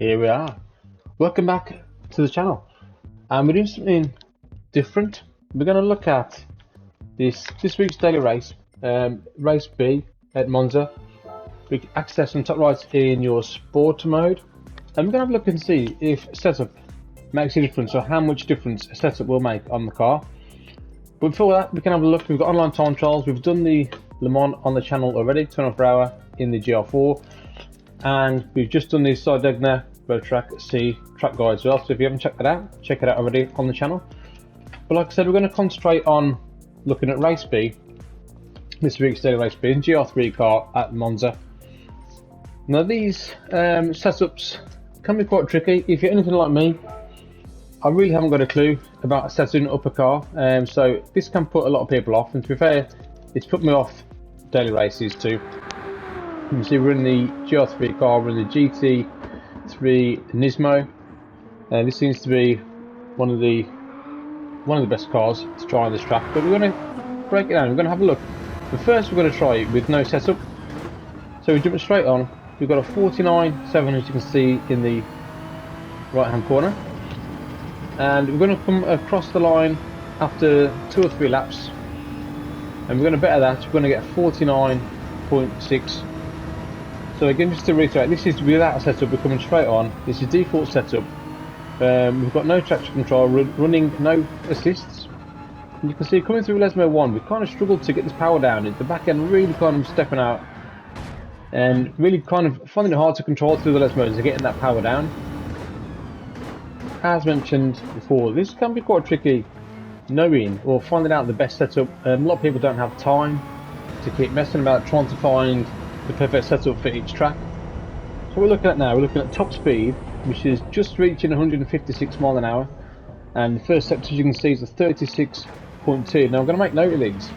Here we are. Welcome back to the channel. And we're doing something different. We're going to look at this week's daily race, race B at Monza. We can access on top right in your sport mode. And we're going to have a look and see if setup makes a difference, or how much difference a setup will make on the car. But before that, we can have a look. We've got online time trials. We've done the Le Mans on the channel already, 24 per hour in the GR4. And we've just done the Sardegna Road Track C track guide as well. So if you haven't checked that out, check it out already on the channel. But like I said, we're going to concentrate on looking at race B, this week's daily race B in GR3 car at Monza. Now these setups can be quite tricky. If you're anything like me, I really haven't got a clue about setting up a car, so this can put a lot of people off, and to be fair, it's put me off daily races too. You can see we're in the GR3 car, we're in the GT3 Nismo, and this seems to be one of the best cars to try on this track. But we're going to break it down, we're going to have a look. But first we're going to try it with no setup. So we jump straight on. We've got a 49.7 as you can see in the right hand corner. And we're going to come across the line after 2 or 3 laps, and we're going to better that. We're going to get 49.6. So again, just to reiterate, this is without a setup. We're coming straight on. This is default setup. We've got no traction control, running no assists. And you can see coming through Lesmo 1, we kind of struggled to get this power down. The back end really kind of stepping out, and really kind of finding it hard to control through the Lesmos and getting that power down. As mentioned before, this can be quite tricky knowing or finding out the best setup. A lot of people don't have time to keep messing about trying to find the perfect setup for each track. So we're looking at now, we're looking at top speed, which is just reaching 156 miles an hour, and the first sector, as you can see, is a 36.2. Now I'm going to make note of these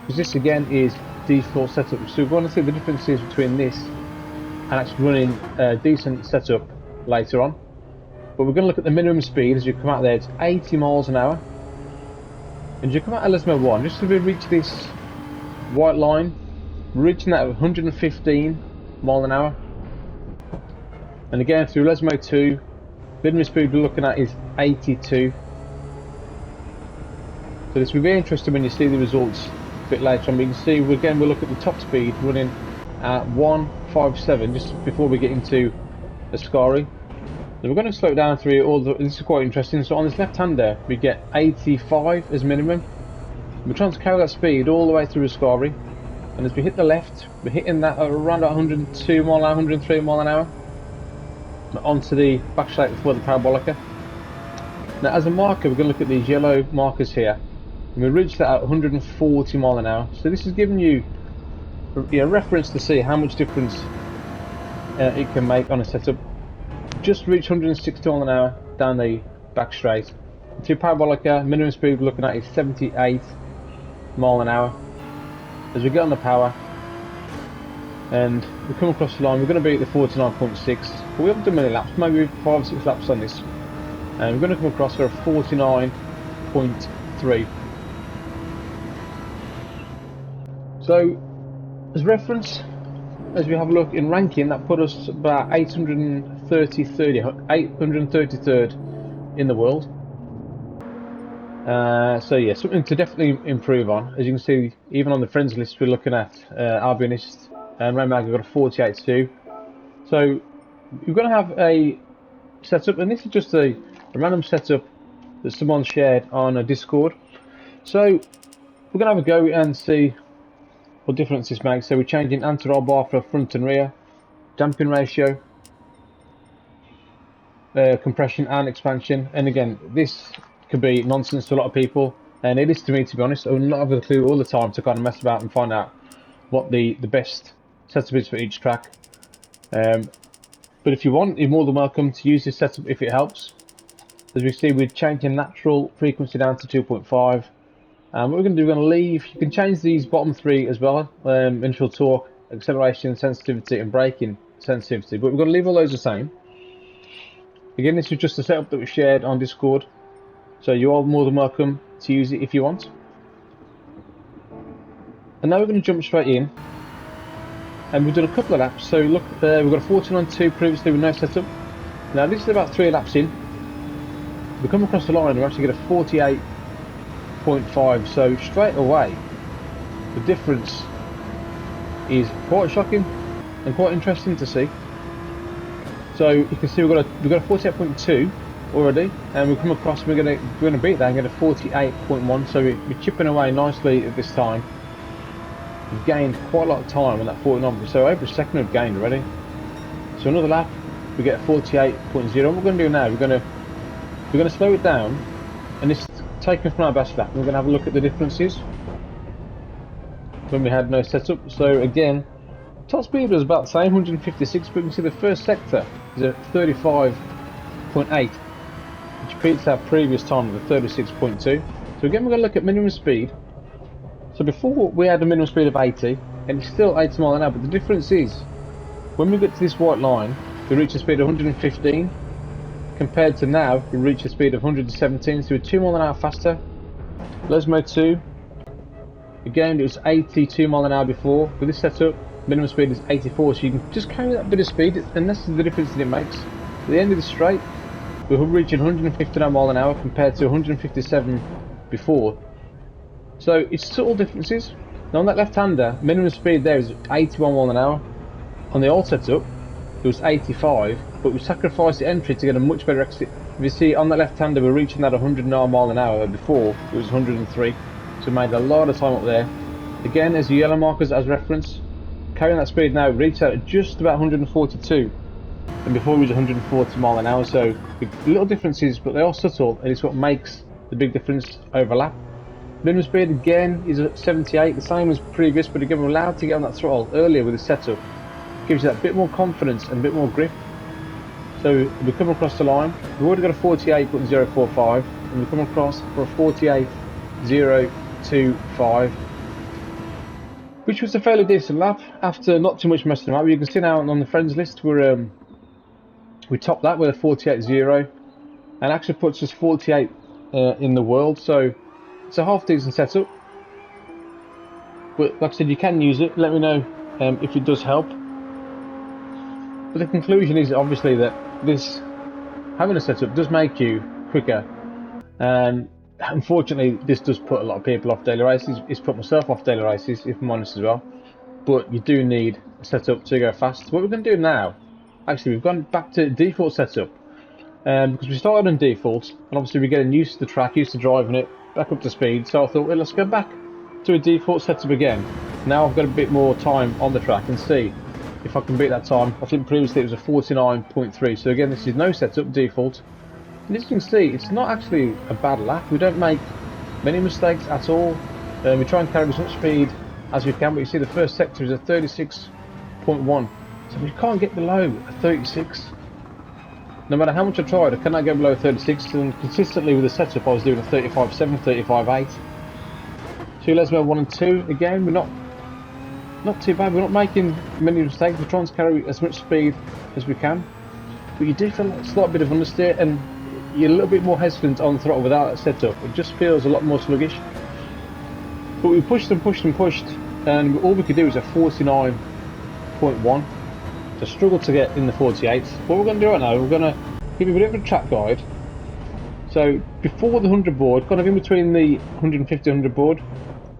because this again is default setup, so we're going to see the differences between this and actually running a decent setup later on. But we're going to look at the minimum speed. As you come out there, it's 80 miles an hour. And as you come out of Lesmo 1, just as we reach this white line, we're reaching that at 115 miles an hour. And again through Lesmo 2, minimum speed we're looking at is 82. So this will be interesting when you see the results a bit later on. We can see, again, we'll look at the top speed running at 157 just before we get into Ascari. So we're going to slow down through all the, this is quite interesting. So on this left hand there, we get 85 as minimum. We're trying to carry that speed all the way through Ascari. And as we hit the left, we're hitting that at around 102 mile an hour, 103 mile an hour. Onto the back straight before the parabolica. Now as a marker, we're going to look at these yellow markers here. And we reached that at 140 mile an hour. So this is giving you a reference to see how much difference it can make on a setup. Just reached 160 mile an hour down the back straight. To parabolica, minimum speed we're looking at is 78 mile an hour. As we get on the power and we come across the line, we're going to be at the 49.6, but we haven't done many laps, maybe 5 or 6 laps on this, and we're going to come across for a 49.3. So as reference, as we have a look in ranking, that put us about 833rd in the world. So yeah, something to definitely improve on. As you can see, even on the friends list, we're looking at Albionist and Romag have got a 48.2. So we're going to have a setup, and this is just a random setup that someone shared on a Discord. So we're going to have a go and see what difference this makes. So we're changing anti-roll bar for front and rear, damping ratio, compression and expansion. And again, this could be nonsense to a lot of people, and it is to me, to be honest. I'm not having a clue all the time to kind of mess about and find out what the best setup is for each track. But if you want, you're more than welcome to use this setup if it helps. As we see, we're changing natural frequency down to 2.5. And what we're going to do, we're going to leave, you can change these bottom 3 as well, initial torque, acceleration sensitivity and braking sensitivity, but we're going to leave all those the same. Again, this is just a setup that we shared on Discord, so you are more than welcome to use it if you want. And now we're going to jump straight in, and we've done a couple of laps. So look, we've got a 49.2 previously with no setup. Now this is about 3 laps in. We come across the line, we actually get a 48.5, so straight away the difference is quite shocking and quite interesting to see. So you can see we've got a 48.2 already, and we come across, we're gonna beat that and get a 48.1. So we're chipping away nicely at this time. We've gained quite a lot of time on that 49, so over a second we've gained already. So another lap, we get a 48.0. What we're going to do now, we're going to slow it down, and it's taken from our best lap. We're going to have a look at the differences when we had no setup. So again, top speed was about the same, 156, but you can see the first sector is at 35.8, which beats our previous time of the 36.2. So again, we're going to look at minimum speed. So before we had a minimum speed of 80, and it's still 80 miles an hour, but the difference is when we get to this white line, we reach a speed of 115, compared to now we reach a speed of 117, so we're 2 miles an hour faster. Lesmo 2, again it was 82 miles an hour before. With this setup, minimum speed is 84, so you can just carry that bit of speed, and this is the difference that it makes. At the end of the straight, we're reaching 159 miles an hour compared to 157 before. So it's subtle differences. Now on that left-hander, minimum speed there is 81 miles an hour. On the old setup, it was 85, but we sacrificed the entry to get a much better exit. If you see on that left-hander, we're reaching that 109 miles an hour. Before it was 103, so we made a lot of time up there. Again, as the yellow markers as reference, carrying that speed now, we reached out at just about 142, and before we was 140 miles an hour. So little differences, but they are subtle, and it's what makes the big difference over lap. Minimum speed again is at 78, the same as previous, but again we're allowed to get on that throttle earlier with the setup. Gives you that bit more confidence and a bit more grip. So we come across the line, we've already got a 48.045, and we come across for a 48.025, which was a fairly decent lap after not too much messing about. You can see now on the friends list we topped that with a 48.0, and actually puts us 48 in the world. So it's a half decent setup, but like I said, you can use it. Let me know if it does help. But the conclusion is obviously that this having a setup does make you quicker, and unfortunately this does put a lot of people off daily races. It's put myself off daily races, if I'm honest as well. But you do need a setup to go fast. What we're going to do now, actually we've gone back to default setup, because we started on default, and obviously we're getting used to the track, used to driving it, back up to speed. So I thought, well, let's go back to a default setup again. Now I've got a bit more time on the track and see if I can beat that time. I think previously it was a 49.3. So again, this is no setup, default. And as you can see, it's not actually a bad lap. We don't make many mistakes at all. We try and carry as much speed as we can, but you see the first sector is a 36.1. So we can't get below a 36. No matter how much I tried, I cannot go below 36, and consistently with the setup I was doing a 35.7, 35.8. 2 Lesmo 1 and 2, again we're not too bad. We're not making many mistakes. We're trying to carry as much speed as we can, but you do feel a slight bit of understeer, and you're a little bit more hesitant on the throttle without that setup. It just feels a lot more sluggish. But we pushed and pushed and pushed, and all we could do is a 49.1. So struggle to get in the 48. What we're going to do right now, we're going to give you a bit of a track guide. So before the 100 board, kind of in between the 150 100 board,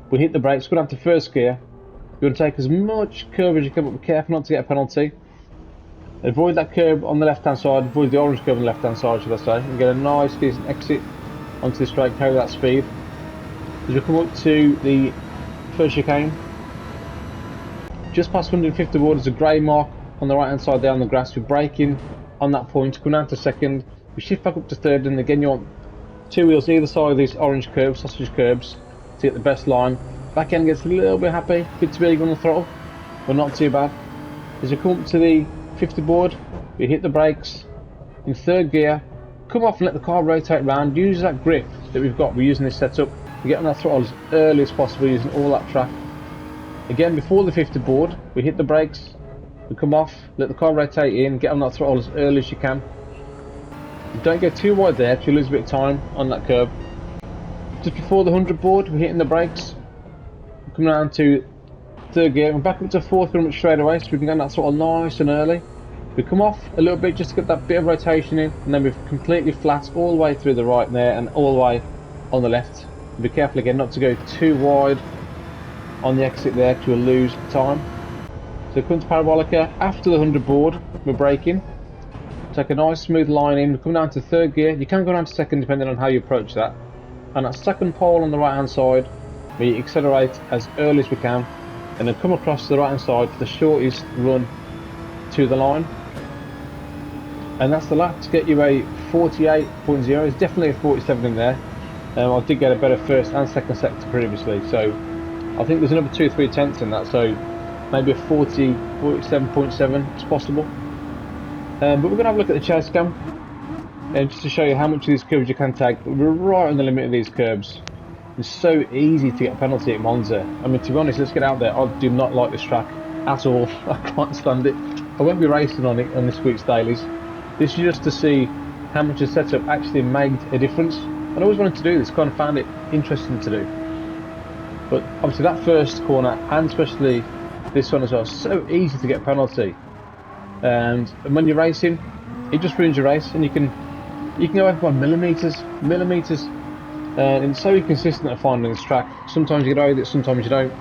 we hit the brakes. We're going to have to first gear. You're going to take as much curve as you can, but be careful not to get a penalty. Avoid that curb on the left hand side, avoid the orange curb on the left hand side, should I say, and get a nice decent exit onto the straight, carry that speed. As we come up to the first chicane, just past 150 board, there's a grey mark on the right hand side there on the grass. We're braking on that point, come down to second, we shift back up to third, and again you want 2 wheels either side of these orange curbs, sausage curbs, to get the best line. Back end gets a little bit happy, bit too big on the throttle, but not too bad. As we come up to the 50 board, we hit the brakes in third gear, come off and let the car rotate round, use that grip that we've got, we're using this setup, we get on that throttle as early as possible using all that track. Again, before the 50 board, we hit the brakes, we come off, let the car rotate in, get on that throttle as early as you can. Don't go too wide there to lose a bit of time on that curb. Just before the 100 board, we're hitting the brakes, we come down to third gear, and back up to fourth pretty much straight away, so we can get on that throttle nice and early. We come off a little bit just to get that bit of rotation in, and then we're completely flat all the way through the right there and all the way on the left. Be careful again not to go too wide on the exit there because we'll lose time. So come to Parabolica, after the 100 board, we're braking. Take a nice smooth line in, come down to third gear. You can go down to second depending on how you approach that. And that second pole on the right hand side, we accelerate as early as we can and then come across to the right hand side for the shortest run to the line. And that's the lap to get you a 48.0. It's definitely a 47 in there. I did get a better first and second sector previously, so I think there's another 2-3 tenths in that, so maybe a 47.7 is possible. But we're going to have a look at the chase cam, and just to show you how much of these curves you can take. We're right on the limit of these curbs. It's so easy to get a penalty at Monza. I mean, to be honest, let's get out there. I do not like this track at all. I can't stand it. I won't be racing on it on this week's dailies. This is just to see how much the setup actually made a difference. And I always wanted to do this, kind of found it interesting to do. But obviously that first corner, and especially this one as well, so easy to get a penalty. And when you're racing, it just ruins your race, and you can go over by millimeters, and it's so inconsistent at finding this track. Sometimes you get away with it, sometimes you don't.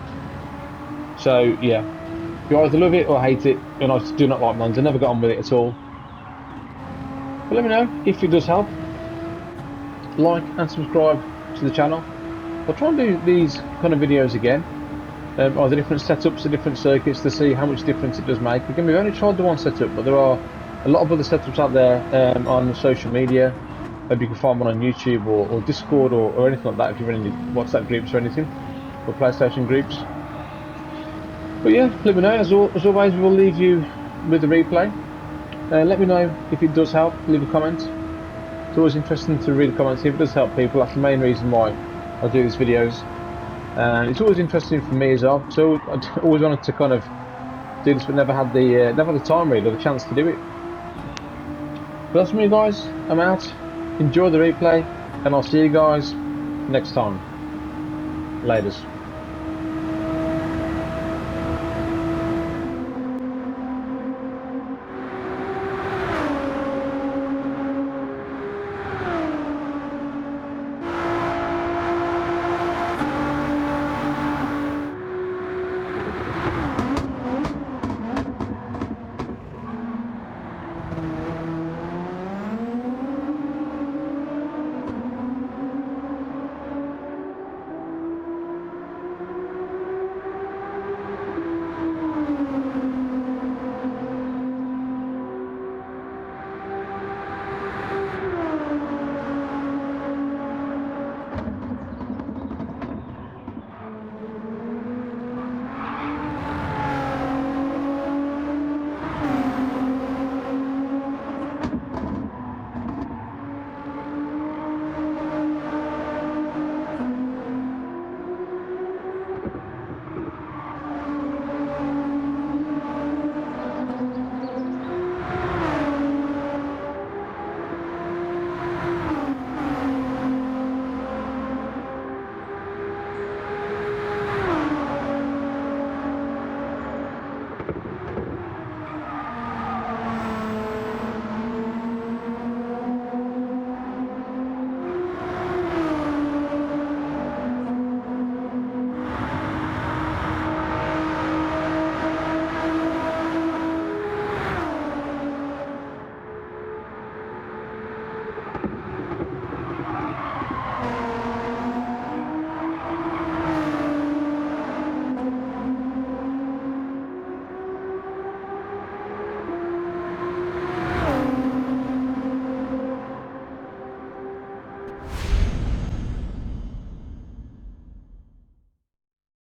So yeah, you either love it or hate it, and I do not like Monza. Never got on with it at all. But let me know if it does help. Like and subscribe to the channel. I'll try and do these kind of videos again. Either different setups or different circuits to see how much difference it does make. Again, we've only tried the one setup, but there are a lot of other setups out there on social media. Maybe you can find one on YouTube or Discord or anything like that if you're in any WhatsApp groups or anything, or PlayStation groups. But yeah, let me know. As always, we will leave you with the replay. Let me know if it does help. Leave a comment. It's always interesting to read the comments. If it does help people, that's the main reason why I do these videos. And it's always interesting for me as well. So I always wanted to kind of do this, but never had the time really, or the chance to do it. But that's me, guys. I'm out. Enjoy the replay, and I'll see you guys next time. Laters.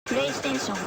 PlayStation